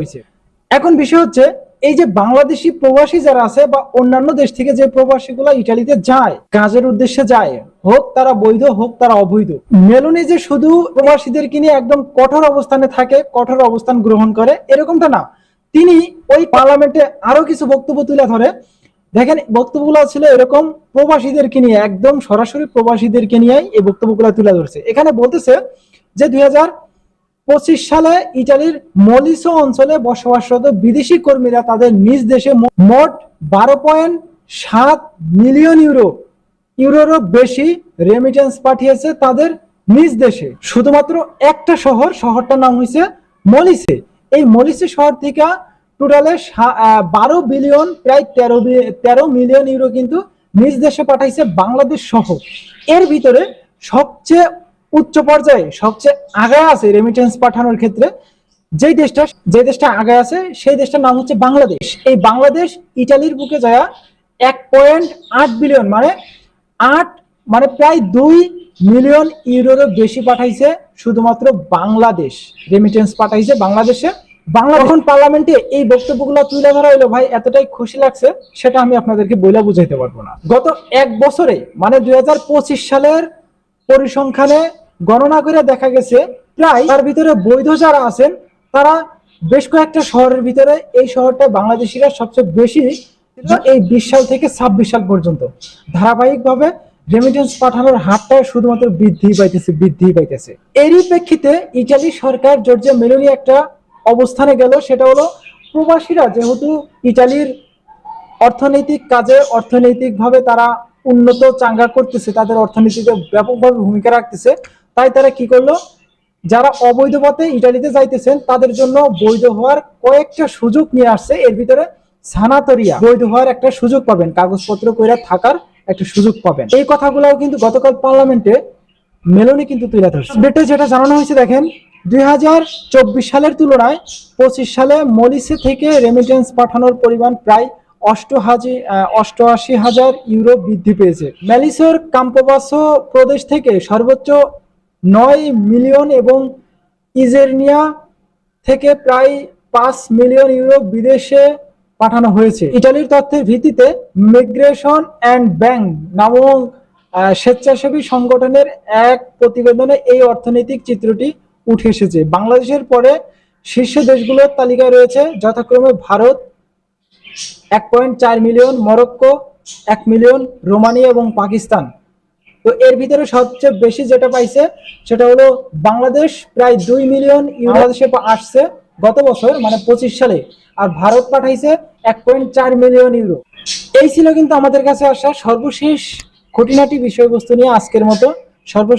হয়েছে। এখন বিষয় হচ্ছে এই যে বাংলাদেশি প্রবাসী যারা আছে বা অন্যান্য দেশ থেকে যে প্রবাসীগুলো ইটালিতে যায় কাজের উদ্দেশ্যে যায়, হোক তারা বৈধ হোক তারা অবৈধ, মেলোনি যে শুধু প্রবাসীদেরকে নিয়ে একদম কঠোর অবস্থানে থাকে, কঠোর অবস্থান গ্রহণ করে এরকমটা না। তিনি ওই পার্লামেন্টে আরো কিছু বক্তব্য তুলে ধরে। দেখেন বক্তব্যগুলো ছিল এরকম, প্রবাসীদেরকে নিয়ে একদম সরাসরি প্রবাসীদেরকে নিয়েই এই বক্তব্যগুলো তুলে ধরছে। এখানে বলতেছে যে 2025 সালে ইটালির মলিসো অঞ্চলে বসবাসরত বিদেশি কর্মীরা তাদের নিজ দেশে মোট 12.7 মিলিয়ন ইউরোরও বেশি রেমিটেন্স পাঠিয়েছে তাদের নিজ দেশে। শুধুমাত্র একটা শহরটার নাম হয়েছে মলিসে। এই মলিসে শহর থেকে টোটালে 12 বিলিয়ন প্রায় 13 মিলিয়ন ইউরো কিন্তু নিজ দেশে পাঠাইছে বাংলাদেশ সহ। এর ভিতরে সবচেয়ে উচ্চ পর্যায়ে সবচেয়ে আগায় আছে রেমিটেন্স পাঠানোর ক্ষেত্রে যে দেশটা আগায় আছে সেই দেশটার নাম হচ্ছে বাংলাদেশ। এই বাংলাদেশ ইটালির বুকে যায় 1.8 বিলিয়ন মানে প্রায় 2 মিলিয়ন ইউরোরও বেশি পাঠাইছে শুধুমাত্র বাংলাদেশ, রেমিটেন্স পাঠাইছে বাংলাদেশে। এখন পার্লামেন্টে এই বক্তব্যগুলো তুলে ধরা হইলো ভাই এতটাই খুশি লাগছে সেটা আমি আপনাদেরকে বইলা বুঝাইতে পারবো না। গত এক বছরে মানে 2025 সালের পরিসংখ্যানে গণনা করে দেখা গেছে প্রায় তার ভিতরে বৈধ যারা আছেন তারা বেশ কয়েকটা শহরের ভিতরে এই শহরটা বাংলাদেশিরা সবচেয়ে বেশি এই 20 সাল থেকে 26 সাল পর্যন্ত ধারাবাহিকভাবে রেমিটেন্স পাঠানোর হারটা শুধুমাত্র বৃদ্ধি পাইতেছে। এরই প্রেক্ষিতে ইটালি সরকার জর্জিয়া মেলোনি একটা অবস্থানে গেল, সেটা হলো প্রবাসীরা যেহেতু ইটালির অর্থনৈতিকভাবে তারা উন্নত চাঙ্গা করতেছে, তাদের অর্থনীতিতে ব্যাপকভাবে ভূমিকা রাখতেছে, তাই তারা কি করলো, যারা অবৈধ পথে ইটালিতে যাইতেছেন তাদের জন্য বৈধ হওয়ার কয়েকটা সুযোগ নিয়ে আসছে। এর ভিতরে সানাতরিয়া বৈধ হওয়ার একটা সুযোগ পাবেন, কাগজপত্র কইরা থাকার একটা সুযোগ পাবেন। এই কথাগুলোও কিন্তু গতকাল পার্লামেন্টে মেলোনি কিন্তু তুলে ধরছে। আপডেটে যেটা জানানো হয়েছে দেখেন, 2024 সালের তুলনায় 25 সালে মলিসে থেকে রেমিটেন্স পাঠানোর পরিমাণ প্রায় 88,000 ইউরো বৃদ্ধি পেয়েছে। ম্যালিসোর কাম্পোবাসো প্রদেশ থেকে সর্বোচ্চ 9 মিলিয়ন এবং ইজেরনিয়া থেকে প্রায় 5 মিলিয়ন ইউরো বিদেশে পাঠানো হয়েছে। ইটালির তথ্যের ভিত্তিতে মিগ্রেশন অ্যান্ড ব্যাংক নামক স্বেচ্ছাসেবী সংগঠনের এক প্রতিবেদনে এই অর্থনৈতিক চিত্রটি উঠে এসেছে। বাংলাদেশের পরে শীর্ষ দেশগুলোর তালিকায় রয়েছে যথাক্রমে Bharat 1.4 million, Morocco 1 million, Romania এবং পাকিস্তান। তো এর ভিতরে সবচেয়ে বেশি যেটা পাইছে সেটা হলো বাংলাদেশ, প্রায় 2 মিলিয়ন বাংলাদেশে আসছে গত বছর মানে 25 সালে, আর ভারত পাঠাইছে 1.4 মিলিয়ন ইউরো। এই ছিল কিন্তু আমাদের কাছে আসা সর্বশেষ খুঁটিনাটি বিষয়বস্তু নিয়ে আজকের মতো।